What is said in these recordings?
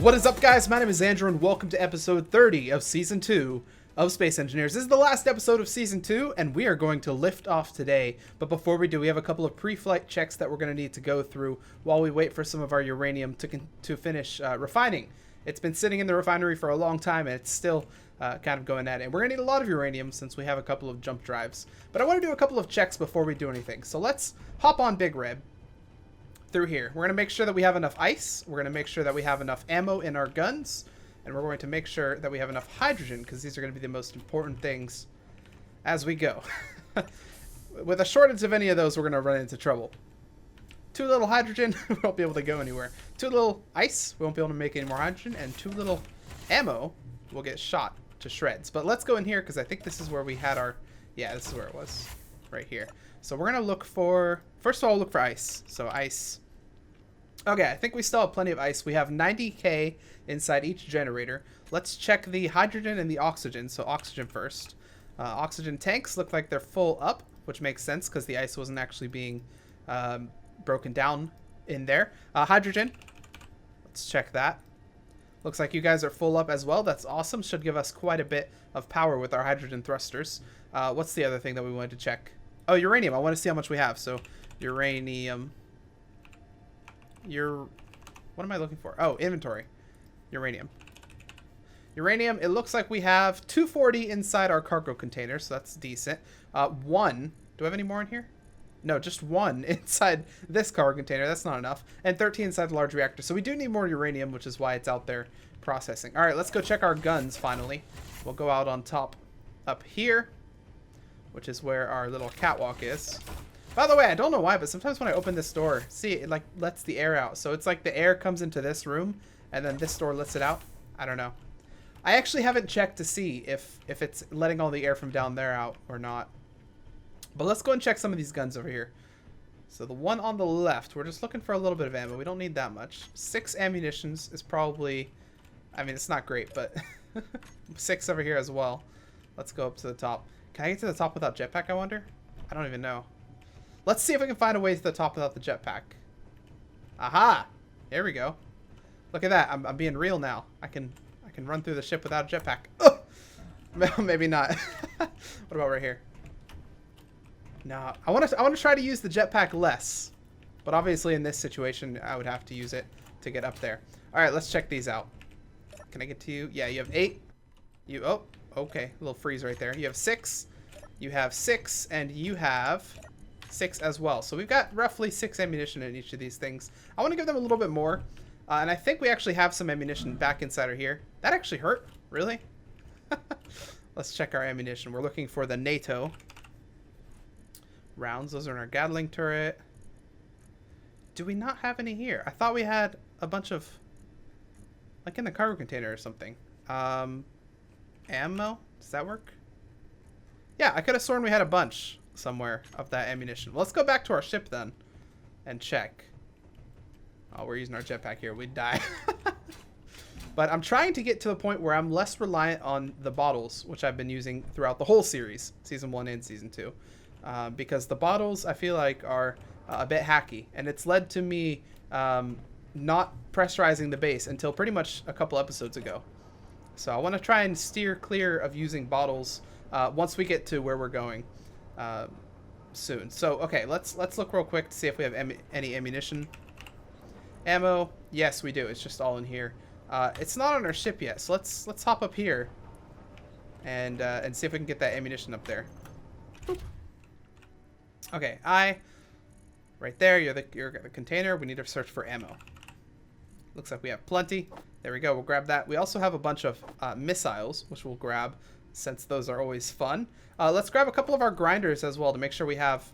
What is up, guys? My name is Andrew, and welcome to episode 30 of Season 2 of Space Engineers. This is the last episode of Season 2, and we are going to lift off today. But before we do, we have a couple of pre-flight checks that we're going to need to go through while we wait for some of our uranium to finish refining. It's been sitting in the refinery for a long time, and it's still kind of going at it. And we're going to need a lot of uranium since we have a couple of jump drives. But I want to do a couple of checks before we do anything. So let's hop on Big Red through here. We're going to make sure that we have enough ice. We're going to make sure that we have enough ammo in our guns. And we're going to make sure that we have enough hydrogen, because these are going to be the most important things as we go. With a shortage of any of those, we're going to run into trouble. Too little hydrogen, we won't be able to go anywhere. Too little ice, we won't be able to make any more hydrogen. And too little ammo, we'll get shot to shreds. But let's go in here, because I think this is where we had our... Yeah, this is where it was. Right here. So we're going to look for... First of all, we'll look for ice. So ice... Okay, I think we still have plenty of ice. We have 90k inside each generator. Let's check the hydrogen and the oxygen. So oxygen first. Oxygen tanks look like they're full up, which makes sense because the ice wasn't actually being broken down in there. Hydrogen. Let's check that. Looks like you guys are full up as well. That's awesome. Should give us quite a bit of power with our hydrogen thrusters. What's the other thing that we wanted to check? Oh, uranium. I want to see how much we have. So uranium... What am I looking for? Oh, inventory. Uranium. Uranium, it looks like we have 240 inside our cargo container, so that's decent. One. Do I have any more in here? No, just one inside this cargo container. That's not enough. And 13 inside the large reactor. So we do need more uranium, which is why it's out there processing. All right, let's go check our guns finally. We'll go out on top up here, which is where our little catwalk is. By the way, I don't know why, but sometimes when I open this door, see, it like lets the air out. So it's like the air comes into this room, and then this door lets it out. I don't know. I actually haven't checked to see if it's letting all the air from down there out or not. But let's go and check some of these guns over here. So the one on the left, we're just looking for a little bit of ammo. We don't need that much. 6 ammunitions is probably... I mean, it's not great, but 6 over here as well. Let's go up to the top. Can I get to the top without jetpack, I wonder? I don't even know. Let's see if we can find a way to the top without the jetpack. Aha! There we go. Look at that. I'm being real now. I can run through the ship without a jetpack. Oh! Maybe not. What about right here? No, I want to try to use the jetpack less. But obviously in this situation, I would have to use it to get up there. All right, let's check these out. Can I get to you? Yeah, you have 8. Oh, okay. A little freeze right there. You have 6. You have 6, and you have 6 as well. So we've got roughly 6 ammunition in each of these things. I want to give them a little bit more. And I think we actually have some ammunition back inside of here. That actually hurt. Really? Let's check our ammunition. We're looking for the NATO rounds. Those are in our Gatling turret. Do we not have any here? I thought we had a bunch of... like in the cargo container or something. Ammo? Does that work? Yeah, I could have sworn we had a bunch somewhere of that ammunition. Well, let's go back to our ship then and check. Oh, we're using our jetpack here. We'd die. But I'm trying to get to the point where I'm less reliant on the bottles, which I've been using throughout the whole series, Season 1 and Season 2. Because the bottles, I feel like, are a bit hacky. And it's led to me not pressurizing the base until pretty much a couple episodes ago. So I want to try and steer clear of using bottles once we get to where we're going. Soon. So okay, let's look real quick to see if we have any ammunition. Ammo, yes we do. It's just all in here. It's not on our ship yet, so let's hop up here and see if we can get that ammunition up there. Boop. Okay, right there. You're the container. We need to search for ammo. Looks like we have plenty. There we go. We'll grab that. We also have a bunch of missiles, which we'll grab since those are always fun. Let's grab a couple of our grinders as well to make sure we have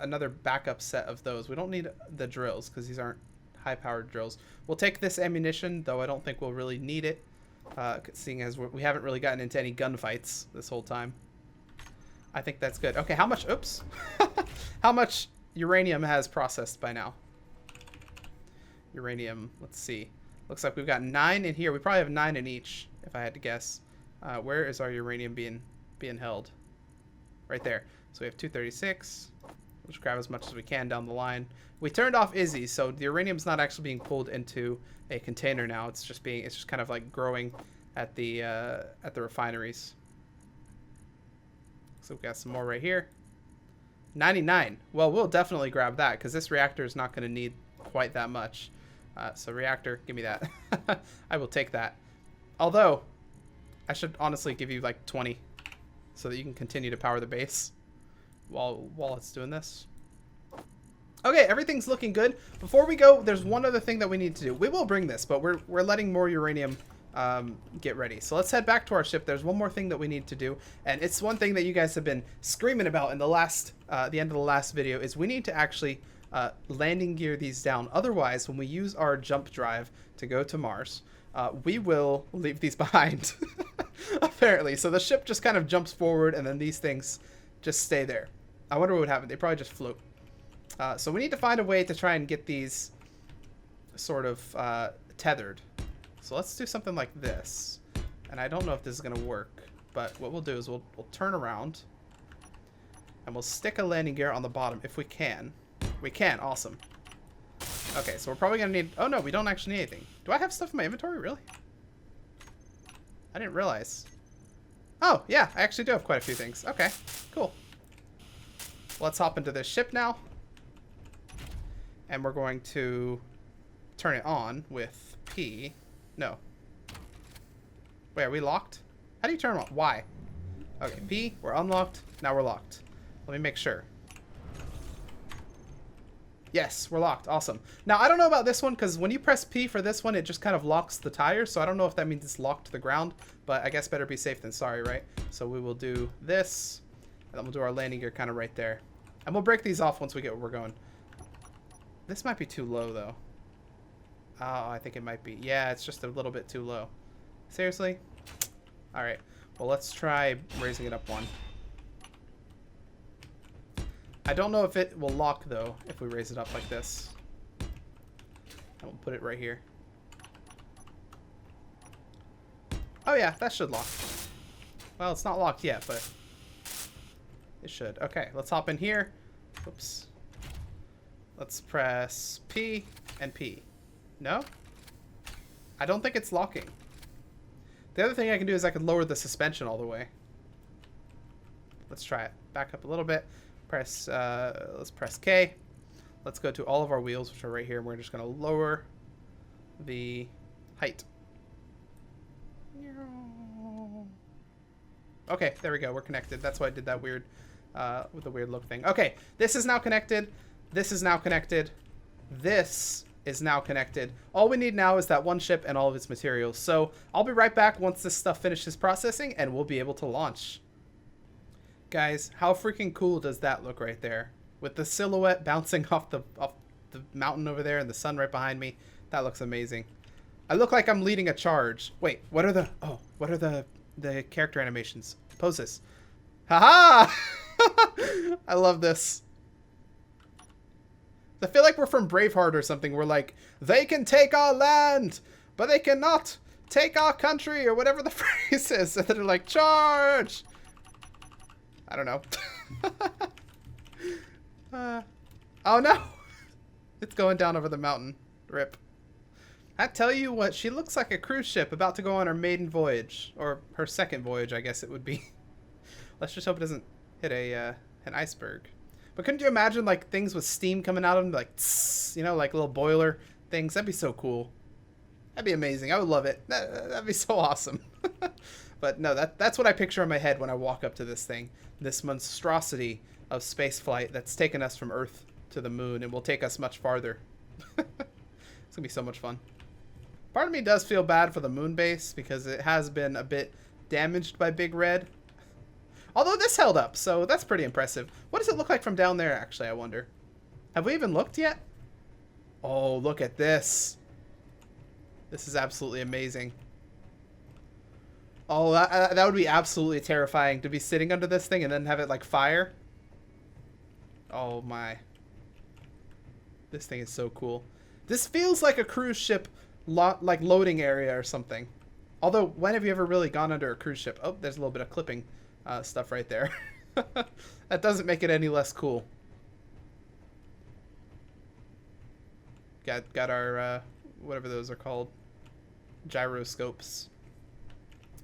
another backup set of those. We don't need the drills because these aren't high-powered drills. We'll take this ammunition, though I don't think we'll really need it, seeing as we haven't really gotten into any gunfights this whole time. I think that's good. Okay, how much... Oops. How much uranium has processed by now? Uranium, let's see. Looks like we've got 9 in here. We probably have 9 in each, if I had to guess. Where is our uranium being held? Right there. So we have 236. Let's grab as much as we can down the line. We turned off Izzy, so the uranium's not actually being pulled into a container now. It's just kind of like growing at the refineries. So we got some more right here. 99. Well, we'll definitely grab that because this reactor is not going to need quite that much. So reactor, give me that. I will take that. Although, I should honestly give you like 20 so that you can continue to power the base while it's doing this. Okay, everything's looking good. Before we go, there's one other thing that we need to do. We will bring this, but we're letting more uranium get ready. So let's head back to our ship. There's one more thing that we need to do, and it's one thing that you guys have been screaming about in the end of the last video, is we need to actually landing gear these down. Otherwise, when we use our jump drive to go to Mars, we will leave these behind. Apparently. So the ship just kind of jumps forward, and then these things just stay there. I wonder what would happen. They probably just float. So we need to find a way to try and get these sort of tethered. So let's do something like this. And I don't know if this is going to work, but what we'll do is we'll turn around and we'll stick a landing gear on the bottom if we can. We can. Awesome. Okay, so we're probably going to need... Oh, no, we don't actually need anything. Do I have stuff in my inventory? Really? I didn't realize. Oh, yeah, I actually do have quite a few things. Okay, cool. Let's hop into this ship now. And we're going to turn it on with P. No. Wait, are we locked? How do you turn them on? Y. Okay, P, we're unlocked. Now we're locked. Let me make sure. Yes, we're locked. Awesome. Now, I don't know about this one, because when you press P for this one, it just kind of locks the tire. So I don't know if that means it's locked to the ground. But I guess better be safe than sorry, right? So we will do this. And then we'll do our landing gear kind of right there. And we'll break these off once we get where we're going. This might be too low, though. Oh, I think it might be. Yeah, it's just a little bit too low. Seriously? Alright. Well, let's try raising it up one. I don't know if it will lock, though, if we raise it up like this. And we'll put it right here. Oh, yeah, that should lock. Well, it's not locked yet, but it should. Okay, let's hop in here. Oops. Let's press P and P. No? I don't think it's locking. The other thing I can do is I can lower the suspension all the way. Let's try it. Back up a little bit. Let's press K. Let's go to all of our wheels, which are right here. We're just going to lower the height. Okay, there we go. We're connected. That's why I did that weird, with the weird look thing. Okay, this is now connected. This is now connected. This is now connected. All we need now is that one ship and all of its materials. So I'll be right back once this stuff finishes processing, and we'll be able to launch. Guys, how freaking cool does that look right there? With the silhouette bouncing off the mountain over there and the sun right behind me. That looks amazing. I look like I'm leading a charge. Wait, what are the character animations? Pose this. Haha! I love this. I feel like we're from Braveheart or something. We're like, they can take our land, but they cannot take our country, or whatever the phrase is. And they're like, charge! I don't know. Oh no! It's going down over the mountain. Rip. I tell you what, she looks like a cruise ship about to go on her maiden voyage. Or her second voyage, I guess it would be. Let's just hope it doesn't hit an iceberg. But couldn't you imagine, like, things with steam coming out of them? Like, tss, you know, like little boiler things. That'd be so cool. That'd be amazing. I would love it. That'd be so awesome. But no, that's what I picture in my head when I walk up to this thing. This monstrosity of space flight that's taken us from Earth to the moon and will take us much farther. It's going to be so much fun. Part of me does feel bad for the moon base because it has been a bit damaged by Big Red. Although this held up, so that's pretty impressive. What does it look like from down there, actually, I wonder? Have we even looked yet? Oh, look at this. This is absolutely amazing. Oh, that would be absolutely terrifying to be sitting under this thing and then have it, like, fire. Oh, my. This thing is so cool. This feels like a cruise ship, like, loading area or something. Although, when have you ever really gone under a cruise ship? Oh, there's a little bit of clipping stuff right there. That doesn't make it any less cool. Got our, whatever those are called, gyroscopes.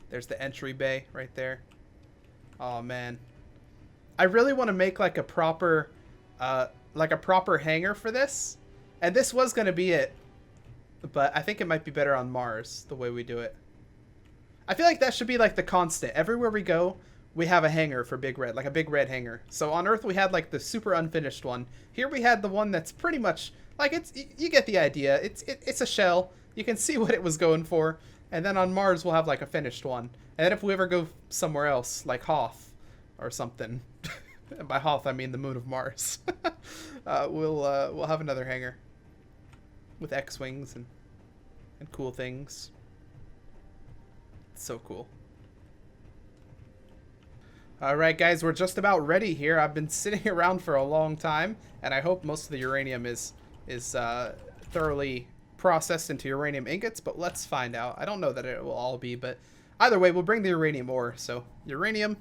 There's the entry bay right there. Oh, man. I really want to make like a proper hangar for this. And this was going to be it. But I think it might be better on Mars, the way we do it. I feel like that should be like the constant. Everywhere we go, we have a hangar for Big Red, like a Big Red hangar. So on Earth, we had like the super unfinished one. Here we had the one that's pretty much, like, you get the idea. It's a shell. You can see what it was going for. And then on Mars, we'll have like a finished one. And then if we ever go somewhere else, like Hoth or something, and by Hoth, I mean the moon of Mars, we'll have another hangar with X-Wings and cool things. It's so cool. Alright guys, we're just about ready here. I've been sitting around for a long time, and I hope most of the uranium is thoroughly processed into uranium ingots, but let's find out. I don't know that it will all be, but either way, we'll bring the uranium ore. So, uranium.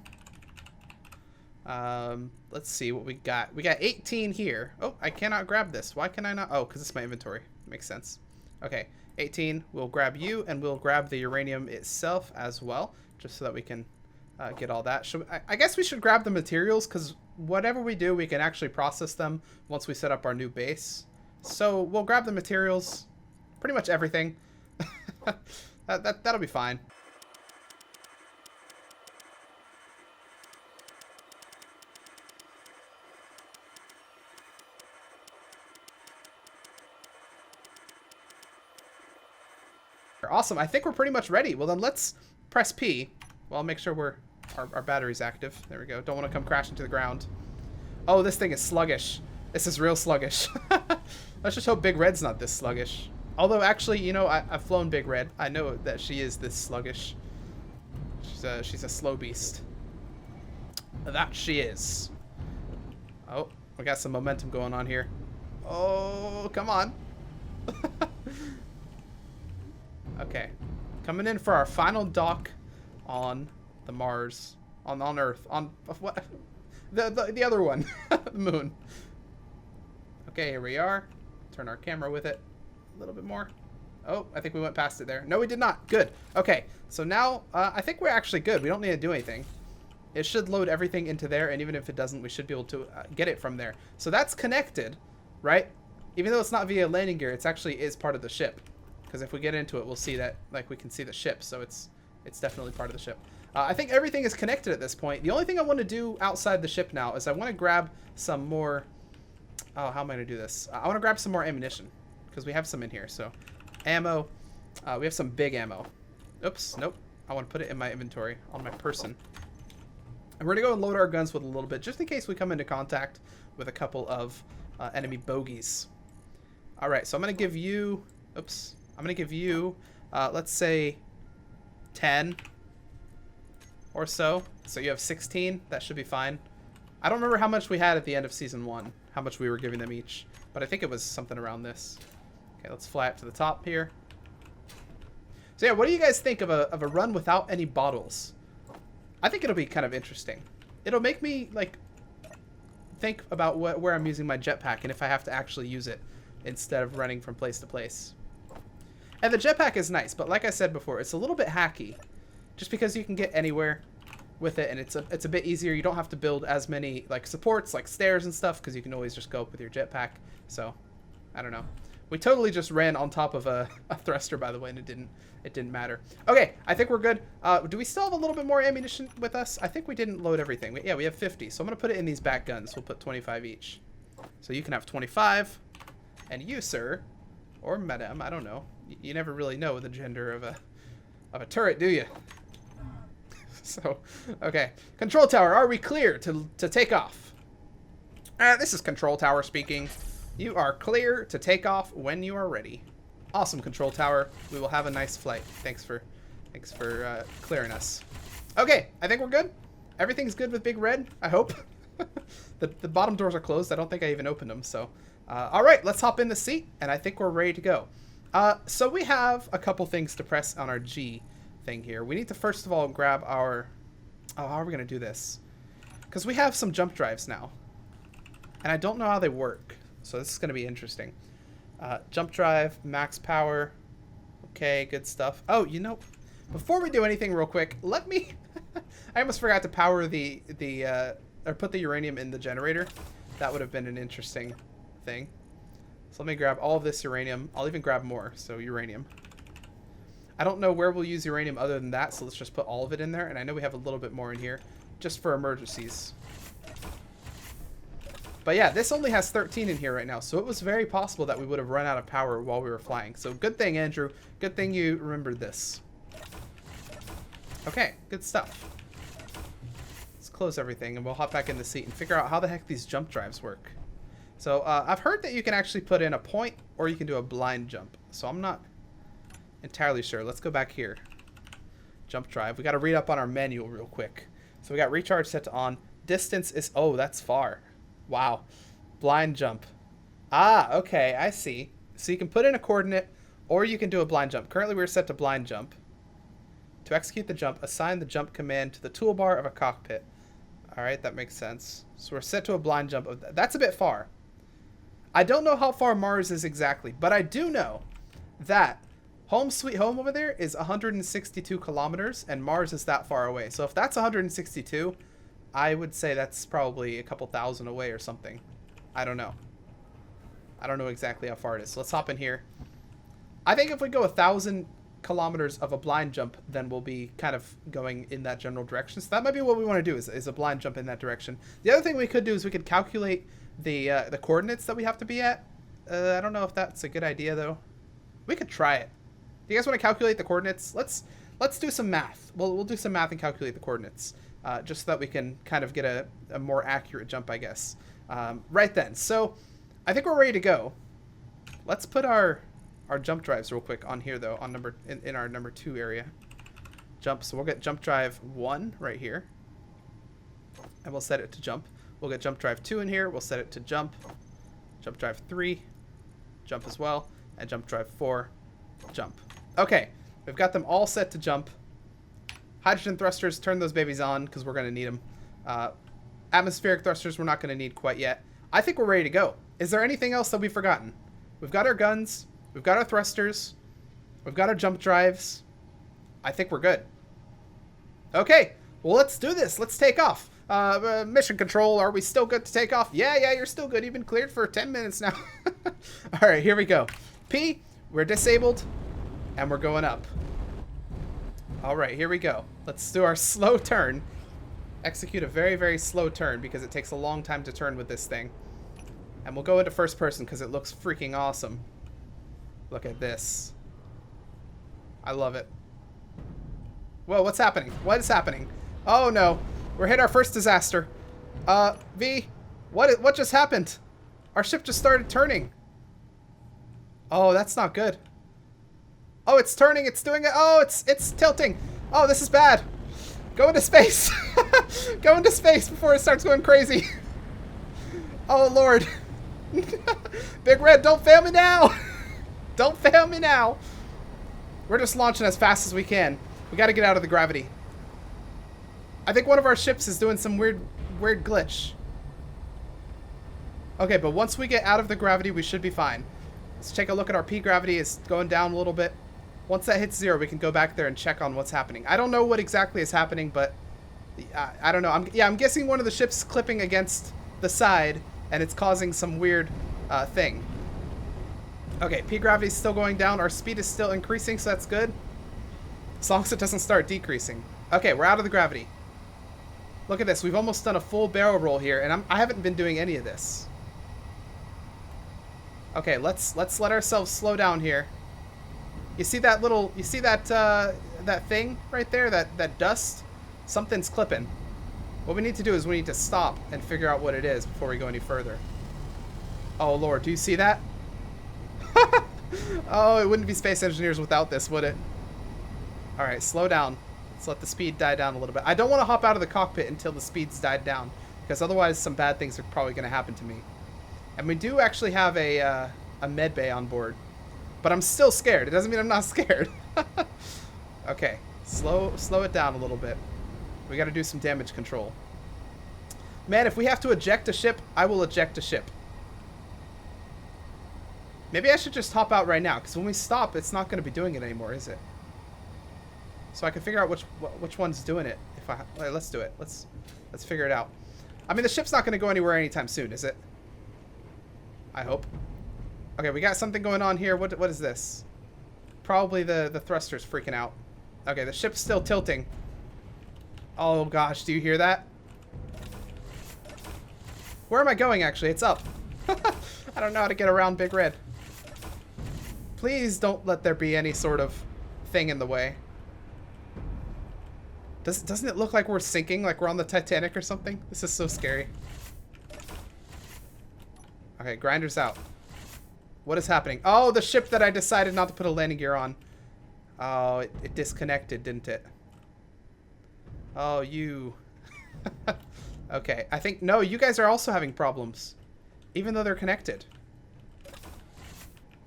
Let's see what we got. We got 18 here. Oh, I cannot grab this. Why can I not? Oh, because it's my inventory. Makes sense. Okay, 18. We'll grab you, and we'll grab the uranium itself as well, just so that we can get all that. I guess we should grab the materials, because whatever we do, we can actually process them once we set up our new base. So we'll grab the materials, pretty much everything. That'll be fine. Awesome. I think we're pretty much ready. Well, then let's press P. Well, I'll make sure our battery's active. There we go. Don't want to come crash into the ground. Oh, this thing is sluggish. This is real sluggish. Let's just hope Big Red's not this sluggish. Although, actually, you know, I've flown Big Red. I know that she is this sluggish. She's a slow beast. That she is. Oh, we got some momentum going on here. Oh, come on. Okay, coming in for our final dock on the Mars, on Earth, on what, the other one, the moon. Okay, here we are. Turn our camera with it a little bit more. Oh, I think we went past it there. No, we did not. Good. Okay, so now I think we're actually good. We don't need to do anything. It should load everything into there, and even if it doesn't, we should be able to get it from there. So that's connected, right? Even though it's not via landing gear, it actually is part of the ship. Because if we get into it, we'll see that, like, we can see the ship, so it's definitely part of the ship. I think everything is connected at this point. The only thing I want to do outside the ship now is I want to grab some more... Oh, how am I going to do this? I want to grab some more ammunition, because we have some in here. So, ammo. We have some big ammo. Oops, nope. I want to put it in my inventory on my person. And we're going to go and load our guns with a little bit, just in case we come into contact with a couple of enemy bogeys. All right, so I'm going to give you... Oops. I'm going to give you, let's say, 10 or so. So you have 16. That should be fine. I don't remember how much we had at the end of Season 1, how much we were giving them each. But I think it was something around this. Okay, let's fly up to the top here. So yeah, what do you guys think of a run without any bottles? I think it'll be kind of interesting. It'll make me, like, think about where I'm using my jetpack and if I have to actually use it instead of running from place to place. And the jetpack is nice, but like I said before, it's a little bit hacky. Just because you can get anywhere with it, and it's a bit easier. You don't have to build as many, like, supports, like stairs and stuff, because you can always just go up with your jetpack. So, I don't know. We totally just ran on top of a thruster, by the way, and it didn't matter. Okay, I think we're good. Do we still have a little bit more ammunition with us? I think we didn't load everything. Yeah, we have 50. So I'm going to put it in these back guns. We'll put 25 each. So you can have 25. And you, sir, or madam, I don't know. You never really know the gender of a turret, do you? So, okay. Control tower, are we clear to take off? This is control tower speaking. You are clear to take off when you are ready. Awesome, control tower. We will have a nice flight. Thanks for clearing us. Okay, I think we're good. Everything's good with Big Red, I hope. The bottom doors are closed. I don't think I even opened them, so... all right, let's hop in the seat, and I think we're ready to go. So we have a couple things to press on our G thing here. We need to first of all grab our... Oh, how are we going to do this? Because we have some jump drives now. And I don't know how they work. So this is going to be interesting. Jump drive, max power. Okay, good stuff. Oh, you know, before we do anything real quick, let me... I almost forgot to power or put the uranium in the generator. That would have been an interesting thing. So let me grab all of this uranium. I'll even grab more, so uranium. I don't know where we'll use uranium other than that, so let's just put all of it in there. And I know we have a little bit more in here, just for emergencies. But yeah, this only has 13 in here right now, so it was very possible that we would have run out of power while we were flying. So good thing, Andrew. Good thing you remembered this. Okay, good stuff. Let's close everything, and we'll hop back in the seat and figure out how the heck these jump drives work. So I've heard that you can actually put in a point, or you can do a blind jump. So I'm not entirely sure. Let's go back here. Jump drive. We got to read up on our manual real quick. So we got recharge set to on. Distance is... Oh, that's far. Wow. Blind jump. Ah, okay. I see. So you can put in a coordinate, or you can do a blind jump. Currently, we're set to blind jump. To execute the jump, assign the jump command to the toolbar of a cockpit. All right, that makes sense. So we're set to a blind jump. That's a bit far. I don't know how far Mars is exactly, but I do know that Home Sweet Home over there is 162 kilometers, and Mars is that far away. So if that's 162, I would say that's probably a couple thousand away or something. I don't know. I don't know exactly how far it is. So let's hop in here. I think if we go 1,000 kilometers of a blind jump, then we'll be kind of going in that general direction. So that might be what we want to do, is a blind jump in that direction. The other thing we could do is we could calculate the coordinates that we have to be at. I don't know if that's a good idea though. We could try it. Do you guys want to calculate the coordinates? Let's do some math. We'll do some math and calculate the coordinates, just so that we can kind of get a more accurate jump, I guess. Right then. So I think we're ready to go. Let's put our jump drives real quick on here though, on in our number 2 area. Jump. So we'll get jump drive 1 right here, and we'll set it to jump. We'll get jump drive 2 in here. We'll set it to jump. Jump drive 3, jump as well, and jump drive 4, jump. Okay, we've got them all set to jump. Hydrogen thrusters, turn those babies on because we're going to need them. Atmospheric thrusters we're not going to need quite yet. I think we're ready to go. Is there anything else that we've forgotten? We've got our guns. We've got our thrusters. We've got our jump drives. I think we're good. Okay, well, let's do this. Let's take off. Mission control, are we still good to take off? Yeah, you're still good. You've been cleared for 10 minutes now. All right, here we go. P, we're disabled, and we're going up. All right, here we go. Let's do our slow turn. Execute a very, very slow turn because it takes a long time to turn with this thing. And we'll go into first person because it looks freaking awesome. Look at this. I love it. Whoa, what's happening? What is happening? Oh no, we're hit our first disaster. V, what just happened? Our ship just started turning. Oh, that's not good. Oh, it's turning, it's doing it. Oh, it's tilting. Oh, this is bad. Go into space. Go into space before it starts going crazy. Oh, Lord. Big Red, don't fail me now. Don't fail me now. We're just launching as fast as we can. We got to get out of the gravity. I think one of our ships is doing some weird glitch. Okay, but once we get out of the gravity, we should be fine. Let's take a look at our P gravity. It's going down a little bit. Once that hits 0, we can go back there and check on what's happening. I don't know what exactly is happening, but I don't know. I'm guessing one of the ships is clipping against the side, and it's causing some weird thing. Okay, P gravity is still going down. Our speed is still increasing, so that's good. As long as it doesn't start decreasing. Okay, we're out of the gravity. Look at this. We've almost done a full barrel roll here, and I haven't been doing any of this. Okay, let's let ourselves slow down here. You see that that thing right there, that dust? Something's clipping. What we need to do is we need to stop and figure out what it is before we go any further. Oh Lord, do you see that? Oh, it wouldn't be Space Engineers without this, would it? All right, slow down. Let's let the speed die down a little bit. I don't want to hop out of the cockpit until the speed's died down, because otherwise some bad things are probably going to happen to me. And we do actually have a med bay on board, but I'm still scared. It doesn't mean I'm not scared. Okay, slow it down a little bit. We got to do some damage control. Man, if we have to eject a ship, I will eject a ship. Maybe I should just hop out right now, because when we stop, it's not going to be doing it anymore, is it? So I can figure out which one's doing it. If I let's do it. Let's figure it out. I mean, the ship's not going to go anywhere anytime soon, is it? I hope. Okay, we got something going on here. What is this? Probably the thrusters freaking out. Okay, the ship's still tilting. Oh gosh, do you hear that? Where am I going, actually? It's up. I don't know how to get around Big Red. Please don't let there be any sort of thing in the way. Doesn't it look like we're sinking, like we're on the Titanic or something? This is so scary. Okay, grinder's out. What is happening? Oh, the ship that I decided not to put a landing gear on. Oh, it disconnected, didn't it? Oh, you. Okay, I think... No, you guys are also having problems. Even though they're connected.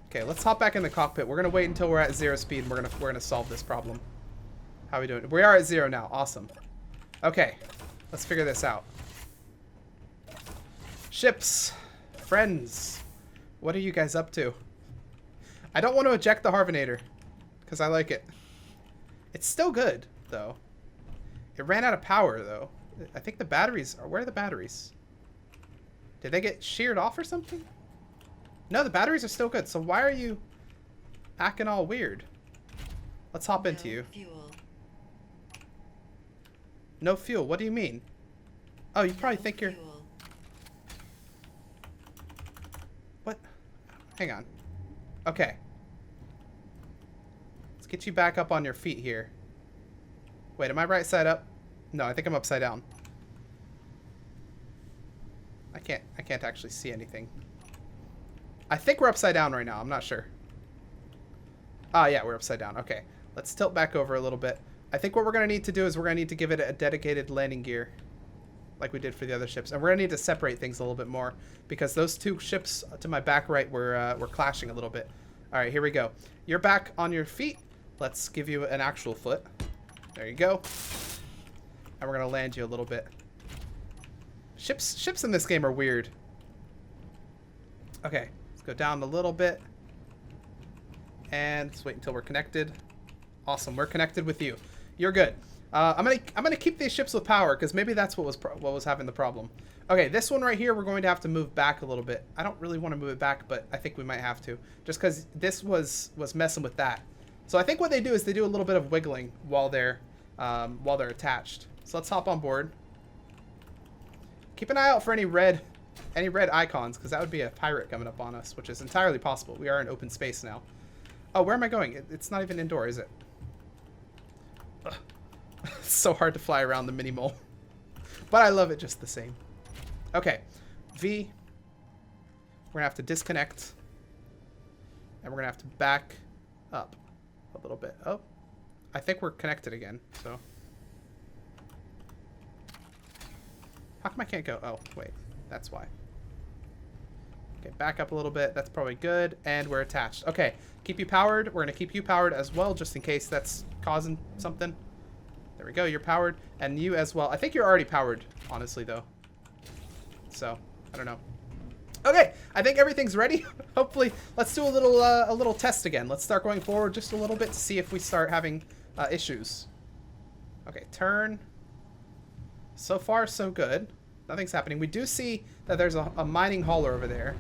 Okay, let's hop back in the cockpit. We're going to wait until we're at 0 speed and we're gonna solve this problem. How are we doing? We are at 0 now. Awesome. Okay, let's figure this out. Ships. Friends. What are you guys up to? I don't want to eject the Harvenator. Because I like it. It's still good, though. It ran out of power, though. I think the batteries are... Where are the batteries? Did they get sheared off or something? No, the batteries are still good. So why are you acting all weird? Let's hop into you. Fuel. No fuel? What do you mean? Oh, you probably think you're... Fuel. What? Hang on. Okay. Let's get you back up on your feet here. Wait, am I right side up? No, I think I'm upside down. I can't actually see anything. I think we're upside down right now. I'm not sure. Ah, yeah, we're upside down. Okay. Let's tilt back over a little bit. I think what we're going to need to do is we're going to need to give it a dedicated landing gear like we did for the other ships. And we're going to need to separate things a little bit more because those two ships to my back right were clashing a little bit. All right, here we go. You're back on your feet. Let's give you an actual foot. There you go. And we're going to land you a little bit. Ships in this game are weird. Okay, let's go down a little bit. And let's wait until we're connected. Awesome, we're connected with you. You're good. I'm gonna keep these ships with power because maybe that's what was having the problem. Okay, this one right here we're going to have to move back a little bit. I don't really want to move it back, but I think we might have to, just because this was messing with that. So I think what they do is they do a little bit of wiggling while they're attached. So let's hop on board. Keep an eye out for any red icons because that would be a pirate coming up on us, which is entirely possible. We are in open space now. Oh, where am I going? It's not even indoor, is it? It's so hard to fly around the mini mole. But I love it just the same. Okay. V. We're going to have to disconnect. And we're going to have to back up a little bit. Oh. I think we're connected again, so. How come I can't go? Oh, wait. That's why. Okay, back up a little bit. That's probably good. And we're attached. Okay. Keep you powered. We're going to keep you powered as well, just in case that's causing something. There we go. You're powered. And you as well. I think you're already powered, honestly, though. So, I don't know. Okay. I think everything's ready. Hopefully, let's do a little test again. Let's start going forward just a little bit to see if we start having issues. Okay, turn. So far, so good. Nothing's happening. We do see that there's a mining hauler over there.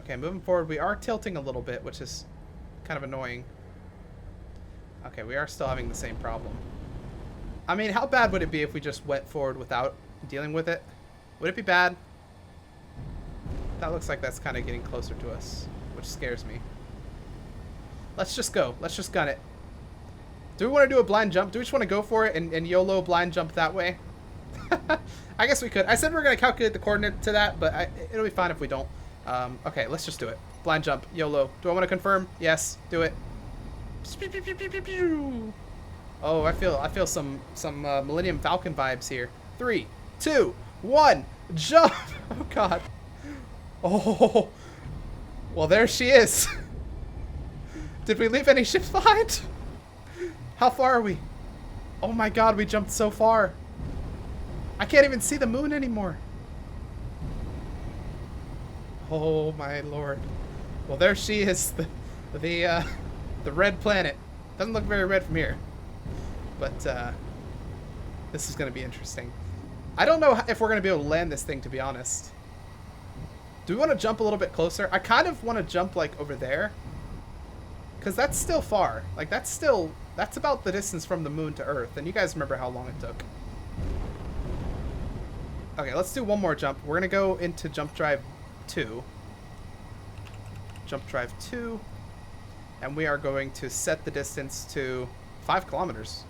Okay, moving forward, we are tilting a little bit, which is kind of annoying. Okay, we are still having the same problem. I mean, how bad would it be if we just went forward without dealing with it? Would it be bad? That looks like that's kind of getting closer to us, which scares me. Let's just go. Let's just gun it. Do we want to do a blind jump? Do we just want to go for it and YOLO blind jump that way? I guess we could. I said we were going to calculate the coordinate to that, but it'll be fine if we don't. Okay, let's just do it. Blind jump. YOLO. Do I want to confirm? Yes. Do it. Oh, I feel some Millennium Falcon vibes here. 3, 2, 1, jump! Oh God. Oh. Well, there she is. Did we leave any ships behind? How far are we? Oh my God, we jumped so far. I can't even see the moon anymore. Oh my lord. Well, there she is, the red planet. Doesn't look very red from here, but this is going to be interesting. I don't know if we're going to be able to land this thing, to be honest. Do we want to jump a little bit closer? I kind of want to jump like over there, because that's still far. Like that's about the distance from the moon to Earth, and you guys remember how long it took. Okay, let's do one more jump. We're going to go into jump drive 2. Jump drive 2. And we are going to set the distance to 5 kilometers.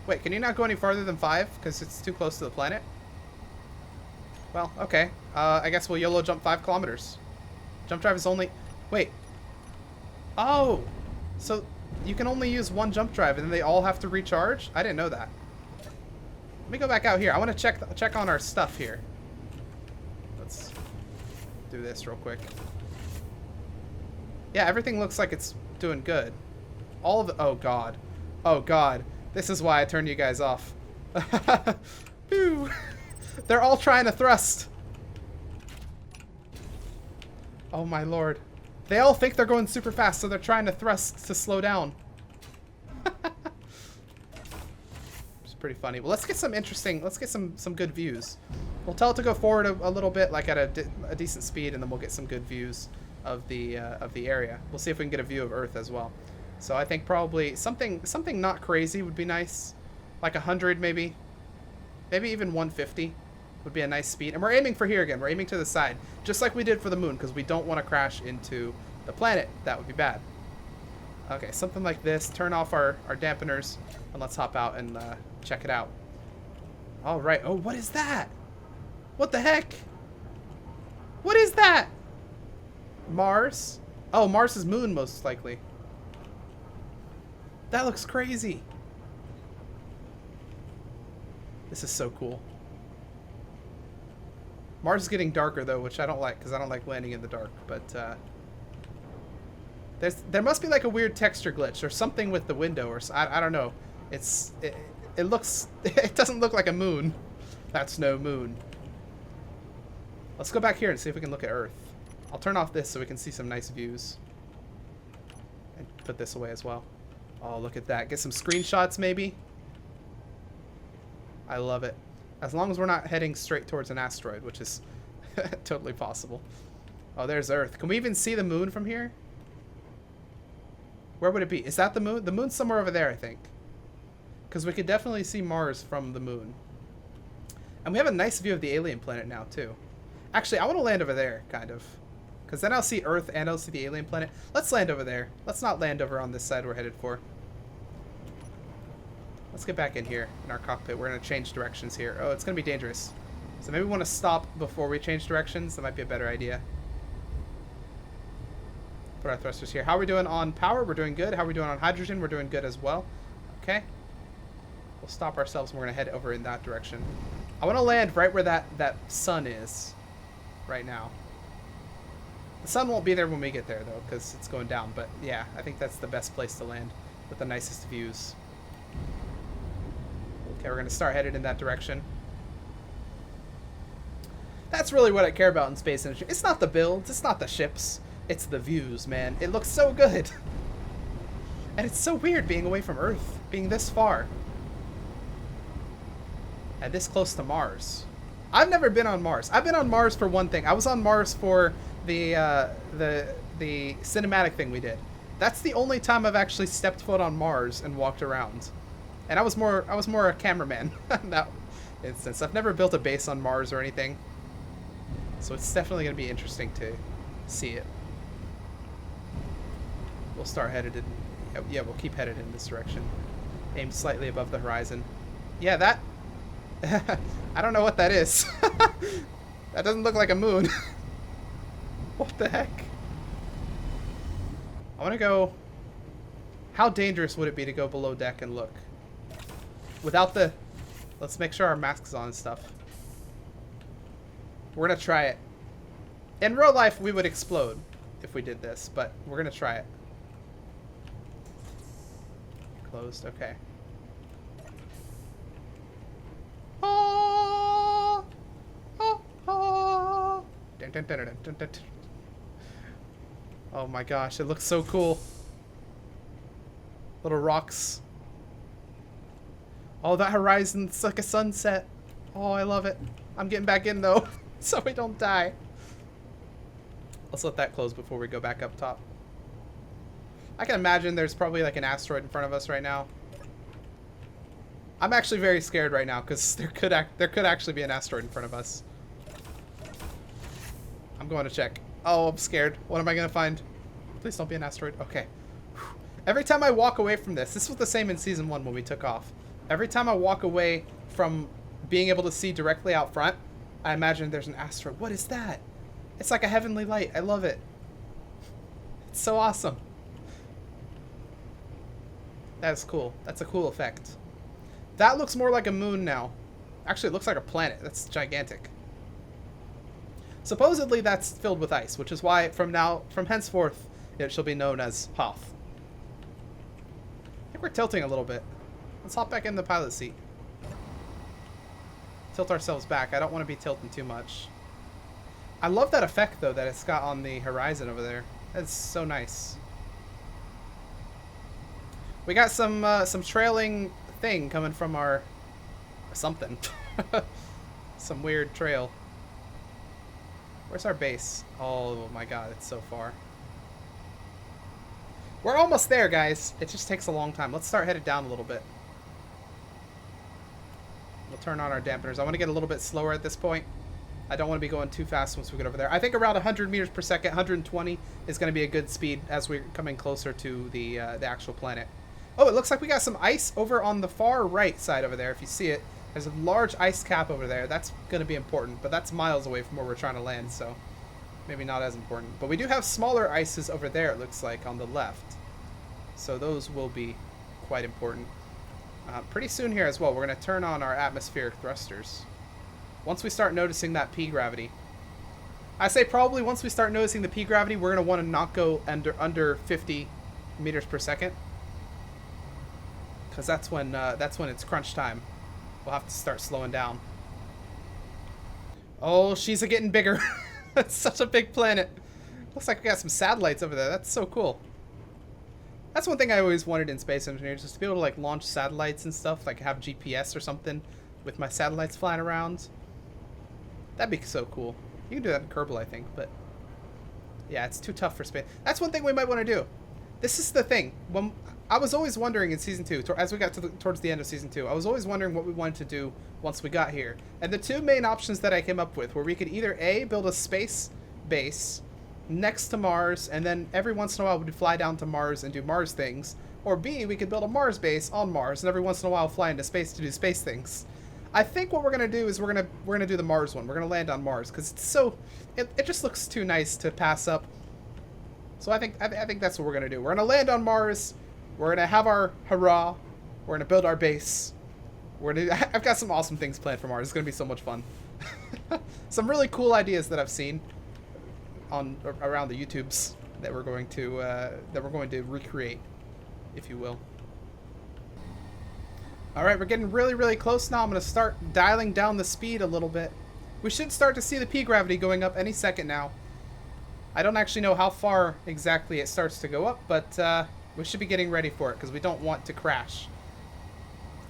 Wait, can you not go any farther than 5? Because it's too close to the planet? Well, okay. I guess we'll YOLO jump 5 kilometers. Jump drive is only... Wait. Oh! So you can only use one jump drive and then they all have to recharge? I didn't know that. Let me go back out here. I want to check on our stuff here. Let's do this real quick. Yeah, everything looks like it's doing good. All of the... Oh, God. Oh, God. This is why I turned you guys off. They're all trying to thrust. Oh, my lord. They all think they're going super fast, so they're trying to thrust to slow down. It's pretty funny. Well, let's get some interesting... Let's get some good views. We'll tell it to go forward a little bit, like at a decent speed, and then we'll get some good views of the area. We'll see if we can get a view of Earth as well. So I think probably something not crazy would be nice, like 100 maybe even 150 would be a nice speed. And we're aiming for here again. We're aiming to the side, just like we did for the moon, because we don't want to crash into the planet. That would be bad. Okay, something like this. Turn off our dampeners, and let's hop out and check it out. All right. Oh, what is that? What the heck? What is that? Mars? Oh, Mars's moon, most likely. That looks crazy. This is so cool. Mars is getting darker, though, which I don't like, because I don't like landing in the dark. But there must be like a weird texture glitch or something with the window, or I don't know. It looks... It doesn't look like a moon. That's no moon. Let's go back here and see if we can look at Earth. I'll turn off this so we can see some nice views. And put this away as well. Oh, look at that. Get some screenshots, maybe. I love it. As long as we're not heading straight towards an asteroid, which is totally possible. Oh, there's Earth. Can we even see the moon from here? Where would it be? Is that the moon? The moon's somewhere over there, I think. Because we could definitely see Mars from the moon. And we have a nice view of the alien planet now, too. Actually, I want to land over there, kind of. Because then I'll see Earth and I'll see the alien planet. Let's land over there. Let's not land over on this side we're headed for. Let's get back in here in our cockpit. We're going to change directions here. Oh, it's going to be dangerous. So maybe we want to stop before we change directions. That might be a better idea. Put our thrusters here. How are we doing on power? We're doing good. How are we doing on hydrogen? We're doing good as well. Okay. We'll stop ourselves and we're going to head over in that direction. I want to land right where that sun is right now. The sun won't be there when we get there, though, because it's going down. But, yeah, I think that's the best place to land with the nicest views. Okay, we're going to start headed in that direction. That's really what I care about in space industry. It's not the builds. It's not the ships. It's the views, man. It looks so good. And it's so weird being away from Earth, being this far. And this close to Mars. I've never been on Mars. I've been on Mars for one thing. I was on Mars for the cinematic thing we did. That's the only time I've actually stepped foot on Mars and walked around. And I was more a cameraman in that instance. I've never built a base on Mars or anything. So it's definitely going to be interesting to see it. We'll start headed in... Yeah, we'll keep headed in this direction. Aim slightly above the horizon. Yeah, that... I don't know what that is. That doesn't look like a moon. What the heck? I want to go... How dangerous would it be to go below deck and look? Without the... Let's make sure our mask's on and stuff. We're going to try it. In real life, we would explode if we did this, but we're going to try it. Closed. Okay. Oh, oh, oh. Oh my gosh, it looks so cool. Little rocks. Oh, that horizon, it's like a sunset. Oh, I love it. I'm getting back in though, so we don't die. Let's let that close before we go back up top. I can imagine there's probably like an asteroid in front of us right now. I'm actually very scared right now because there could actually be an asteroid in front of us. I'm going to check. Oh, I'm scared. What am I going to find? Please don't be an asteroid. Okay. Whew. Every time I walk away from this was the same in Season 1 when we took off. Every time I walk away from being able to see directly out front, I imagine there's an asteroid. What is that? It's like a heavenly light. I love it. It's so awesome. That's cool. That's a cool effect. That looks more like a moon now. Actually, it looks like a planet. That's gigantic. Supposedly, that's filled with ice, which is why from henceforth, it shall be known as Hoth. I think we're tilting a little bit. Let's hop back in the pilot seat. Tilt ourselves back. I don't want to be tilting too much. I love that effect, though, that it's got on the horizon over there. That's so nice. We got some trailing thing coming from our something. Some weird trail. Where's our base? Oh my god, it's so far. We're almost there, guys. It just takes a long time. Let's start headed down a little bit. We'll turn on our dampeners. I want to get a little bit slower at this point. I don't want to be going too fast once we get over there. I think around 100 meters per second, 120 is going to be a good speed as we're coming closer to the actual planet. Oh, it looks like we got some ice over on the far right side over there. If you see it, there's a large ice cap over there. That's going to be important, but that's miles away from where we're trying to land, so maybe not as important. But we do have smaller ices over there, it looks like, on the left. So those will be quite important. Pretty soon here as well, we're going to turn on our atmospheric thrusters. Once we start noticing that P gravity. I say probably once we start noticing the P gravity, we're going to want to not go under 50 meters per second. Because that's when it's crunch time. We'll have to start slowing down. Oh, she's getting bigger. It's such a big planet. Looks like we got some satellites over there. That's so cool. That's one thing I always wanted in space engineers, is to be able to like launch satellites and stuff, like have GPS or something with my satellites flying around. That'd be so cool. You can do that in Kerbal, I think, but yeah, it's too tough for space. That's one thing we might want to do. This is the thing. When I was always wondering in Season 2, as we got towards the end of Season 2, I was always wondering what we wanted to do once we got here. And the two main options that I came up with were we could either A, build a space base next to Mars, and then every once in a while we'd fly down to Mars and do Mars things, or B, we could build a Mars base on Mars, and every once in a while fly into space to do space things. I think what we're gonna do is we're gonna do the Mars one. We're gonna land on Mars because it's so it just looks too nice to pass up. So I think that's what we're gonna do. We're gonna land on Mars. We're gonna have our hurrah. We're gonna build our base. I've got some awesome things planned for Mars. It's gonna be so much fun. Some really cool ideas that I've seen around the YouTubes that we're going to recreate, if you will. All right, we're getting really, really close now. I'm gonna start dialing down the speed a little bit. We should start to see the P gravity going up any second now. I don't actually know how far exactly it starts to go up, but we should be getting ready for it because we don't want to crash.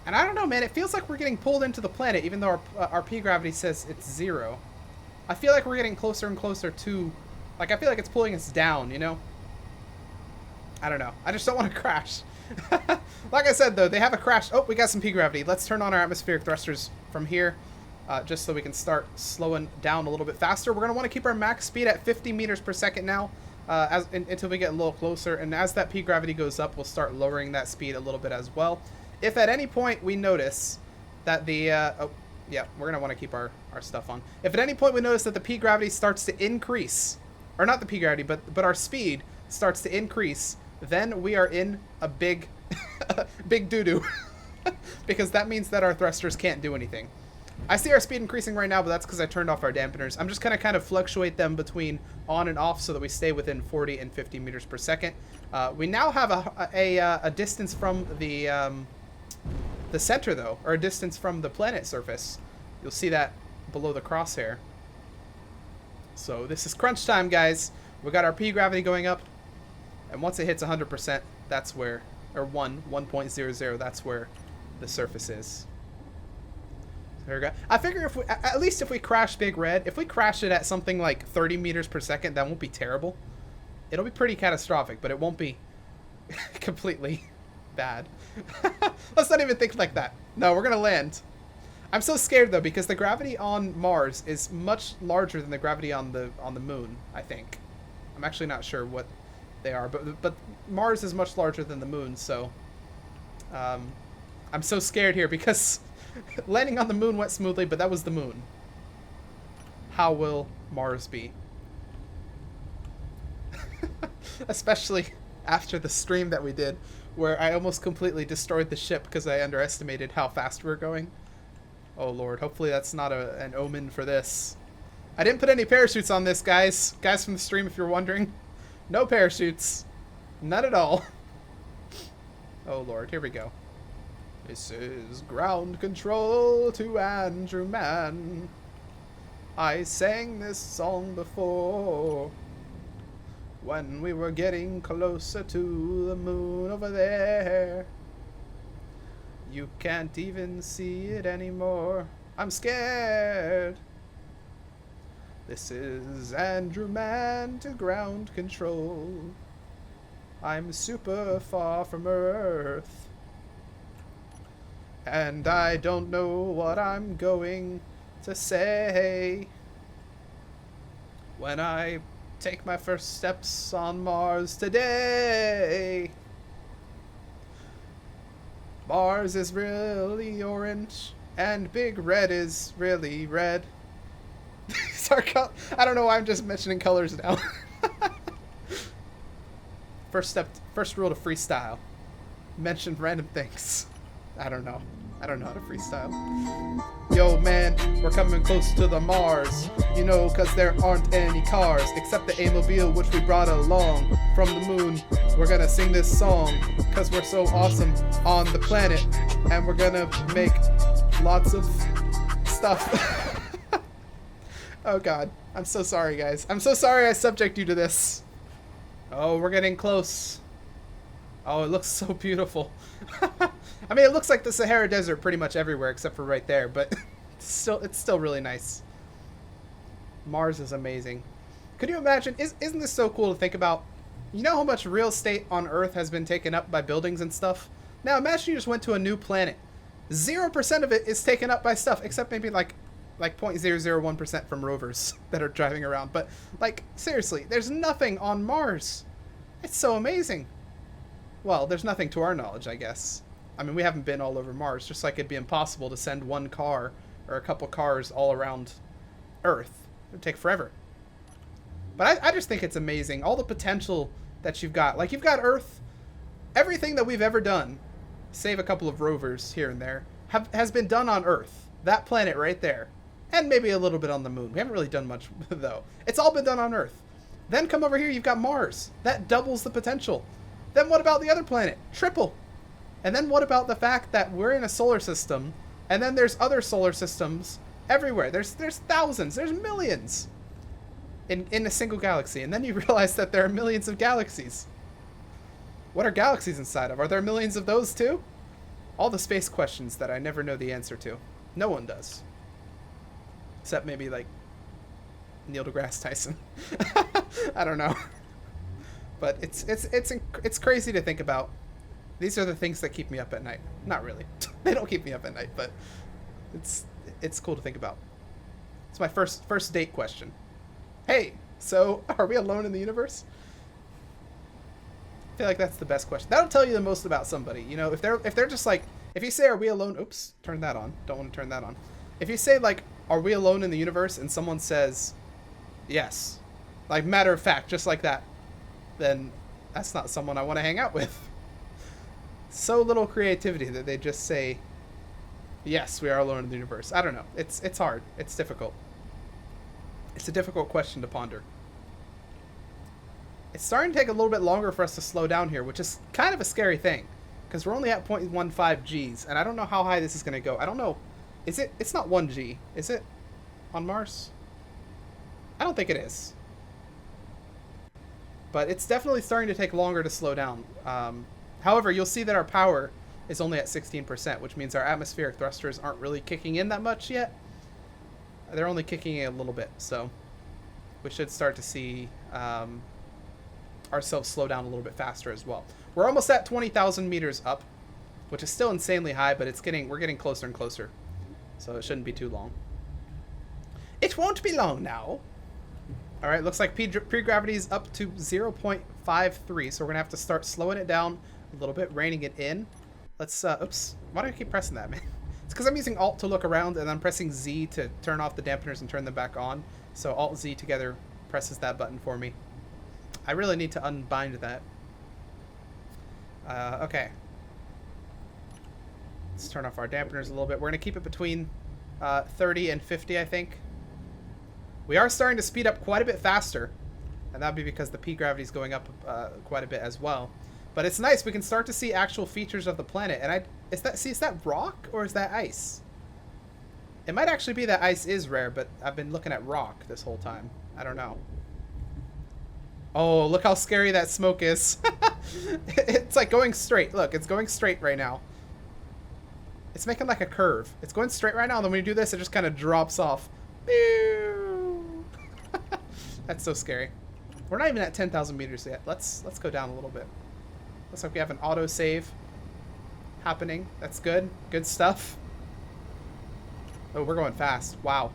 And I don't know, man. It feels like we're getting pulled into the planet, even though our P gravity says it's 0. I feel like we're getting closer and closer to, like, I feel like it's pulling us down, you know? I don't know. I just don't want to crash. Like I said, though, they have a crash. Oh, we got some P gravity. Let's turn on our atmospheric thrusters from here, just so we can start slowing down a little bit faster. We're going to want to keep our max speed at 50 meters per second now, until we get a little closer. And as that P gravity goes up, we'll start lowering that speed a little bit as well. If at any point we notice that the... oh, yeah, we're going to want to keep our stuff on. If at any point we notice that the P gravity starts to increase, or not the P gravity, but our speed starts to increase, then we are in a big, big doo-doo. Because that means that our thrusters can't do anything. I see our speed increasing right now, but that's because I turned off our dampeners. I'm just going to kind of fluctuate them between on and off so that we stay within 40 and 50 meters per second. We now have a distance from the center, though, or a distance from the planet surface. You'll see that below the crosshair. So this is crunch time, guys. We got our P gravity going up, and once it hits 100%, that's where, or 1.00, that's where the surface is. There we go. I figure if we, at least if we crash Big Red, if we crash it at something like 30 meters per second, that won't be terrible. It'll be pretty catastrophic, but it won't be completely bad. Let's not even think like that. No, we're gonna land. I'm so scared though, because the gravity on Mars is much larger than the gravity on the moon, I think. I'm actually not sure what they are, but Mars is much larger than the moon, so I'm so scared here because landing on the moon went smoothly, but that was the moon. How will Mars be? Especially after the stream that we did, where I almost completely destroyed the ship because I underestimated how fast we were going. Oh lord, hopefully that's not an omen for this. I didn't put any parachutes on this, guys. Guys from the stream, if you're wondering. No parachutes. None at all. Oh lord, here we go. This is ground control to Andrewman. I sang this song before, when we were getting closer to the moon over there. You can't even see it anymore. I'm scared. This is Andrewman to ground control. I'm super far from Earth, and I don't know what I'm going to say when I take my first steps on Mars today. Mars is really orange, and Big Red is really red. I don't know why I'm just mentioning colors now. First rule to freestyle. Mention random things. I don't know how to freestyle. Yo, man, we're coming close to the Mars. You know, cause there aren't any cars except the A-mobile, which we brought along from the moon. We're gonna sing this song cause we're so awesome on the planet, and we're gonna make lots of stuff. Oh god, I'm so sorry, guys. I'm so sorry I subject you to this. Oh, we're getting close. Oh, it looks so beautiful. I mean, it looks like the Sahara Desert pretty much everywhere except for right there, but it's still really nice. Mars is amazing. Could you imagine? Isn't this so cool to think about? You know how much real estate on Earth has been taken up by buildings and stuff? Now imagine you just went to a new planet. 0% of it is taken up by stuff, except maybe like 0.001% from rovers that are driving around. But like, seriously, there's nothing on Mars. It's so amazing. Well, there's nothing to our knowledge, I guess. I mean, we haven't been all over Mars, just like it'd be impossible to send one car or a couple cars all around Earth. It would take forever. But I just think it's amazing. All the potential that you've got. Like, you've got Earth. Everything that we've ever done, save a couple of rovers here and there, has been done on Earth. That planet right there. And maybe a little bit on the moon. We haven't really done much, though. It's all been done on Earth. Then come over here, you've got Mars. That doubles the potential. Then what about the other planet? Triple. And then what about the fact that we're in a solar system, and then there's other solar systems everywhere. There's thousands, there's millions in a single galaxy. And then you realize that there are millions of galaxies. What are galaxies inside of? Are there millions of those too? All the space questions that I never know the answer to. No one does. Except maybe like Neil deGrasse Tyson. I don't know. But it's crazy to think about. These are the things that keep me up at night. Not really. They don't keep me up at night, but it's cool to think about. It's my first date question. Hey, so are we alone in the universe? I feel like that's the best question. That'll tell you the most about somebody. You know, if they're just like, if you say, are we alone? Oops, turn that on. Don't want to turn that on. If you say like, are we alone in the universe? And someone says, yes. Like matter of fact, just like that. Then that's not someone I want to hang out with. So little creativity that they just say, yes, we are alone in the universe. I don't know. It's hard. It's difficult. It's a difficult question to ponder. It's starting to take a little bit longer for us to slow down here, which is kind of a scary thing, because we're only at 0.15 Gs, and I don't know how high this is going to go. I don't know. It's not 1 G, is it? On Mars? I don't think it is. But it's definitely starting to take longer to slow down. However, you'll see that our power is only at 16%, which means our atmospheric thrusters aren't really kicking in that much yet. They're only kicking in a little bit, so we should start to see ourselves slow down a little bit faster as well. We're almost at 20,000 meters up, which is still insanely high, but we're getting closer and closer. So it shouldn't be too long. It won't be long now. All right, looks like pre-gravity is up to 0.53, so we're gonna have to start slowing it down a little bit, reining it in. Let's, oops, why do I keep pressing that, man? It's because I'm using Alt to look around, and I'm pressing Z to turn off the dampeners and turn them back on. So Alt-Z together presses that button for me. I really need to unbind that. Okay. Let's turn off our dampeners a little bit. We're gonna keep it between 30 and 50, I think. We are starting to speed up quite a bit faster, and that'd be because the P gravity is going up quite a bit as well. But it's nice. We can start to see actual features of the planet. And is that rock or is that ice? It might actually be that ice is rare, but I've been looking at rock this whole time. I don't know. Oh, look how scary that smoke is. It's like going straight. Look, it's going straight right now. It's making like a curve. It's going straight right now, and then when you do this, it just kind of drops off. That's so scary. We're not even at 10,000 meters yet. Let's go down a little bit. Looks like we have an auto save happening. That's good. Good stuff. Oh, we're going fast. Wow.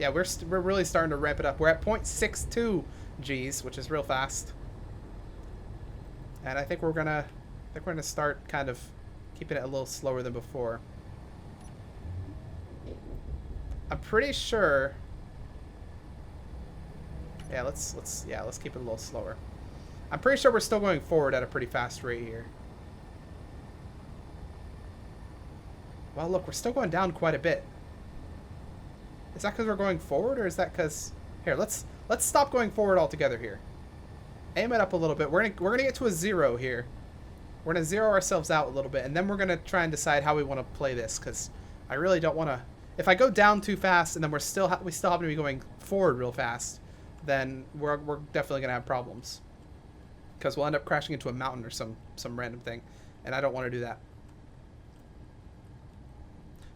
Yeah, we're really starting to ramp it up. We're at 0.62 Gs, which is real fast. And I think we're gonna start kind of keeping it a little slower than before. I'm pretty sure. Yeah, let's keep it a little slower. I'm pretty sure we're still going forward at a pretty fast rate here. Well, look, we're still going down quite a bit. Is that because we're going forward, or is that because... Here, let's stop going forward altogether here. Aim it up a little bit. We're gonna get to a 0 here. We're gonna zero ourselves out a little bit, and then we're gonna try and decide how we want to play this, because I really don't want to... If I go down too fast, and then we still happen to be going forward real fast, then we're definitely gonna have problems. Because we'll end up crashing into a mountain or some random thing. And I don't want to do that.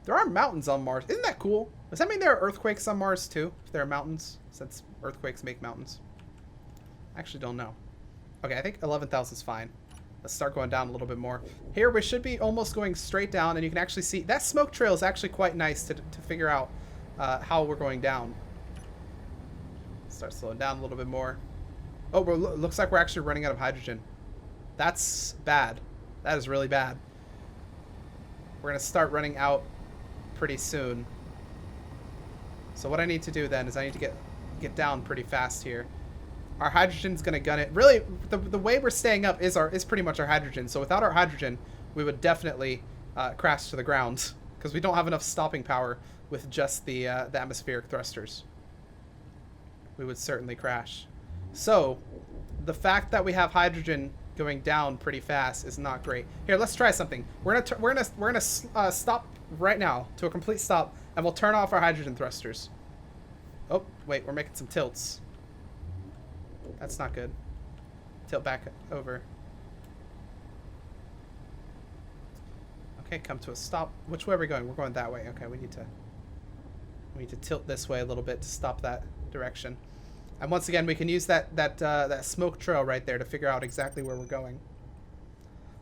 There are mountains on Mars. Isn't that cool? Does that mean there are earthquakes on Mars too? If there are mountains? Since earthquakes make mountains. I actually don't know. Okay, I think 11,000 is fine. Let's start going down a little bit more. Here we should be almost going straight down. And you can actually see... That smoke trail is actually quite nice to figure out how we're going down. Start slowing down a little bit more. Oh, looks like we're actually running out of hydrogen. That's bad. That is really bad. We're going to start running out pretty soon. So what I need to do then is I need to get down pretty fast here. Our hydrogen's going to gun it. Really, the way we're staying up is pretty much our hydrogen. So without our hydrogen, we would definitely crash to the ground, because we don't have enough stopping power with just the atmospheric thrusters. We would certainly crash. So, the fact that we have hydrogen going down pretty fast is not great. Here, let's try something. We're gonna stop right now to a complete stop, and we'll turn off our hydrogen thrusters. Oh, wait, we're making some tilts. That's not good. Tilt back over. Okay, come to a stop. Which way are we going? We're going that way. Okay, we need to tilt this way a little bit to stop that direction. And once again, we can use that smoke trail right there to figure out exactly where we're going.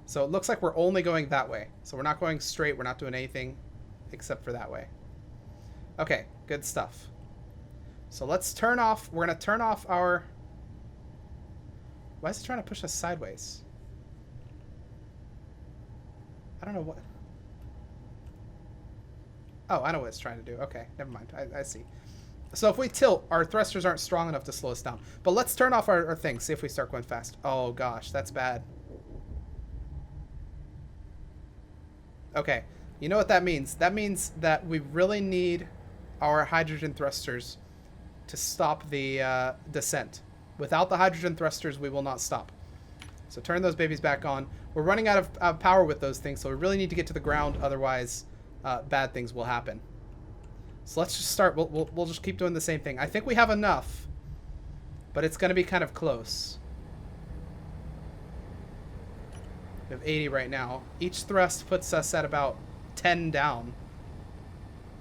So it looks like we're only going that way. So we're not going straight. We're not doing anything except for that way. Okay, good stuff. So let's turn off. We're going to turn off our... Why is it trying to push us sideways? I don't know what... Oh, I know what it's trying to do. Okay, never mind. I see. So if we tilt, our thrusters aren't strong enough to slow us down. But let's turn off our thing, see if we start going fast. Oh gosh, that's bad. Okay, you know what that means? That means that we really need our hydrogen thrusters to stop the descent. Without the hydrogen thrusters, we will not stop. So turn those babies back on. We're running out of power with those things, so we really need to get to the ground, otherwise bad things will happen. So let's just start. We'll just keep doing the same thing. I think we have enough but it's going to be kind of close. We have 80 right now. Each thrust puts us at about 10 down.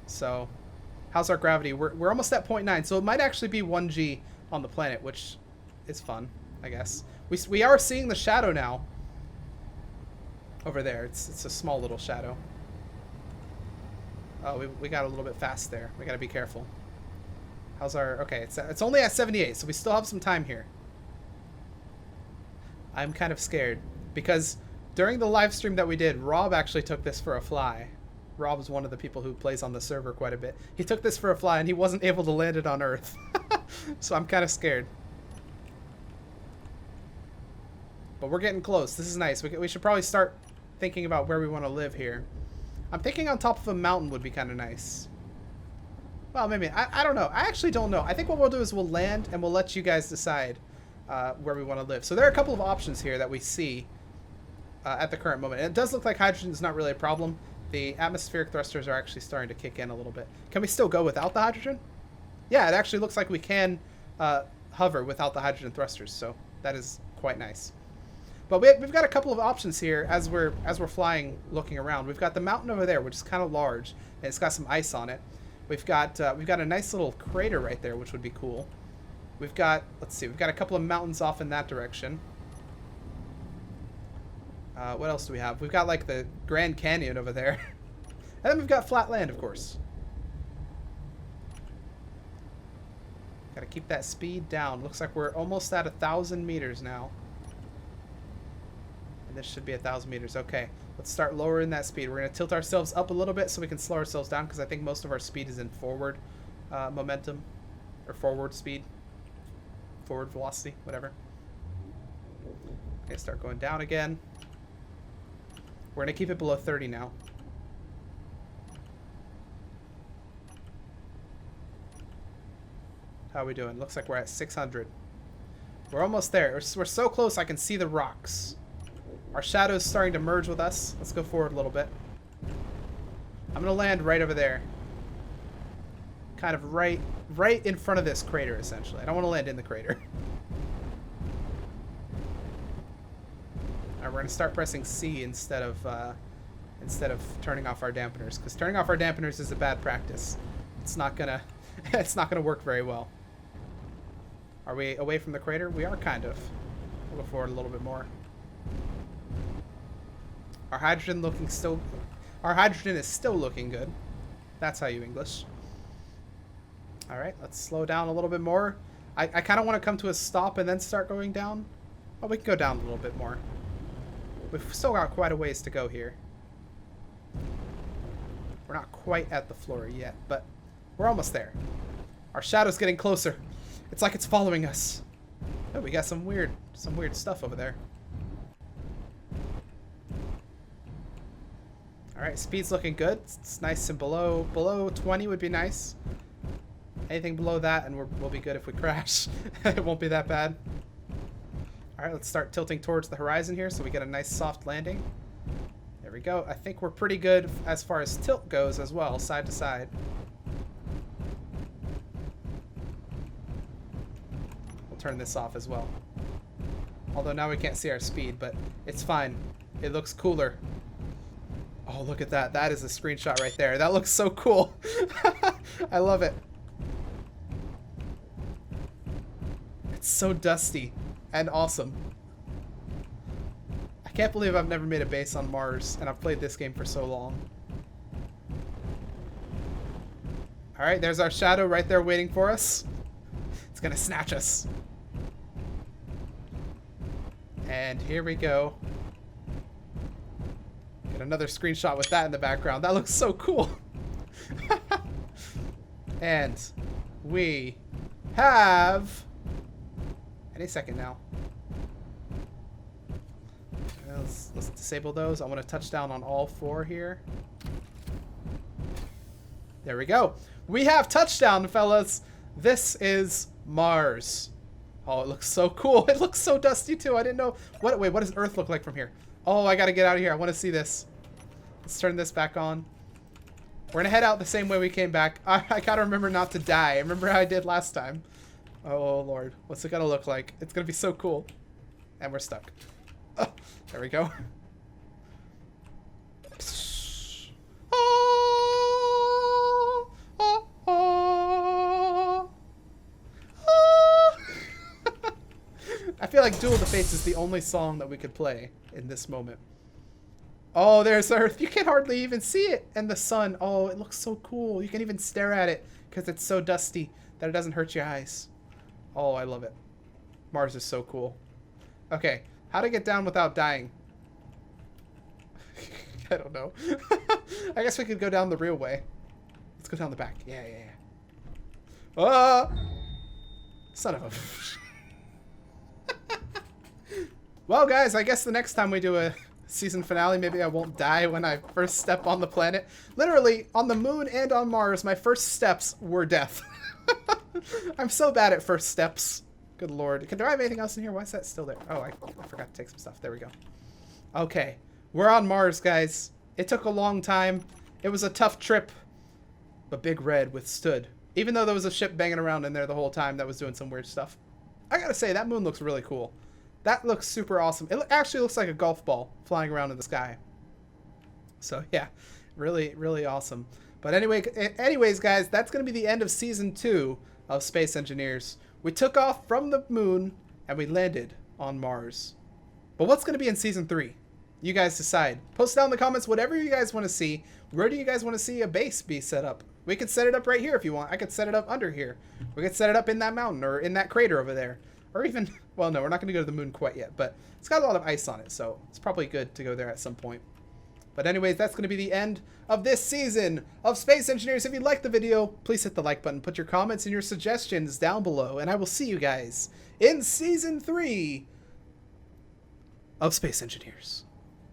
So, how's our gravity? We're almost at 0.9, so it might actually be 1G on the planet, which is fun, I guess. We are seeing the shadow now. Over there. It's a small little shadow. Oh, we got a little bit fast there. We got to be careful. How's our... Okay, it's only at 78, so we still have some time here. I'm kind of scared because during the live stream that we did, Rob actually took this for a fly. Rob is one of the people who plays on the server quite a bit. He took this for a fly and he wasn't able to land it on Earth. So I'm kind of scared. But we're getting close. This is nice. We should probably start thinking about where we want to live here. I'm thinking on top of a mountain would be kind of nice. Well, maybe. I don't know. I actually don't know. I think what we'll do is we'll land and we'll let you guys decide where we want to live. So there are a couple of options here that we see at the current moment. And it does look like hydrogen is not really a problem. The atmospheric thrusters are actually starting to kick in a little bit. Can we still go without the hydrogen? Yeah, it actually looks like we can hover without the hydrogen thrusters. So that is quite nice. But we've got a couple of options here as we're flying, looking around. We've got the mountain over there, which is kind of large, and it's got some ice on it. We've got a nice little crater right there, which would be cool. We've got, let's see, we've got a couple of mountains off in that direction. What else do we have? We've got like the Grand Canyon over there, and then we've got flat land, of course. Got to keep that speed down. Looks like we're almost at 1,000 meters now. And this should be 1,000 meters. Okay, let's start lowering that speed. We're going to tilt ourselves up a little bit so we can slow ourselves down because I think most of our speed is in forward momentum or forward speed, forward velocity, whatever. Okay, start going down again. We're going to keep it below 30 now. How are we doing? Looks like we're at 600. We're almost there. We're so close I can see the rocks. Our shadow's starting to merge with us. Let's go forward a little bit. I'm going to land right over there. Kind of right in front of this crater, essentially. I don't want to land in the crater. Alright, we're going to start pressing C instead of turning off our dampeners, because turning off our dampeners is a bad practice. It's not gonna work very well. Are we away from the crater? We are kind of. We'll go forward a little bit more. Our hydrogen is still looking good. That's how you English. All right, let's slow down a little bit more. I kind of want to come to a stop and then start going down. Oh, we can go down a little bit more. We've still got quite a ways to go here. We're not quite at the floor yet, but we're almost there. Our shadow's getting closer. It's like it's following us. Oh, we got some weird stuff over there. All right, speed's looking good. It's nice and below 20 would be nice. Anything below that and we'll be good if we crash. It won't be that bad. All right, let's start tilting towards the horizon here so we get a nice soft landing. There we go. I think we're pretty good as far as tilt goes as well, side to side. We'll turn this off as well. Although now we can't see our speed, but it's fine. It looks cooler. Oh, look at that. That is a screenshot right there. That looks so cool. I love it. It's so dusty and awesome. I can't believe I've never made a base on Mars, and I've played this game for so long. Alright, there's our shadow right there waiting for us. It's gonna snatch us. And here we go. Get another screenshot with that in the background. That looks so cool. And we have... any second now. Let's disable those. I want to touch down on all four here. There we go. We have touchdown, fellas. This is Mars. Oh, it looks so cool. It looks so dusty too. I didn't know. Wait, what does Earth look like from here? Oh, I gotta get out of here. I want to see this. Let's turn this back on. We're gonna head out the same way we came back. I gotta remember not to die. Remember how I did last time. Oh, Lord. What's it gonna look like? It's gonna be so cool. And we're stuck. Oh, there we go. I feel like Duel of the Fates is the only song that we could play in this moment. Oh, there's Earth. You can hardly even see it. And the sun. Oh, it looks so cool. You can even stare at it because it's so dusty that it doesn't hurt your eyes. Oh, I love it. Mars is so cool. Okay, how to get down without dying? I don't know. I guess we could go down the real way. Let's go down the back. Yeah. Ah! Son of a... Well, guys, I guess the next time we do a season finale, maybe I won't die when I first step on the planet. Literally, on the moon and on Mars, my first steps were death. I'm so bad at first steps. Good Lord. Do I have anything else in here? Why is that still there? Oh, I forgot to take some stuff. There we go. Okay. We're on Mars, guys. It took a long time. It was a tough trip. But Big Red withstood. Even though there was a ship banging around in there the whole time that was doing some weird stuff. I gotta say, that moon looks really cool. That looks super awesome. It actually looks like a golf ball flying around in the sky. So, yeah. Really, really awesome. But anyways, guys, that's going to be the end of Season 2 of Space Engineers. We took off from the moon, and we landed on Mars. But what's going to be in Season 3? You guys decide. Post down in the comments whatever you guys want to see. Where do you guys want to see a base be set up? We could set it up right here if you want. I could set it up under here. We could set it up in that mountain or in that crater over there. Or even, well, no, we're not going to go to the moon quite yet. But it's got a lot of ice on it, so it's probably good to go there at some point. But anyways, that's going to be the end of this season of Space Engineers. If you liked the video, please hit the like button. Put your comments and your suggestions down below. And I will see you guys in Season 3 of Space Engineers.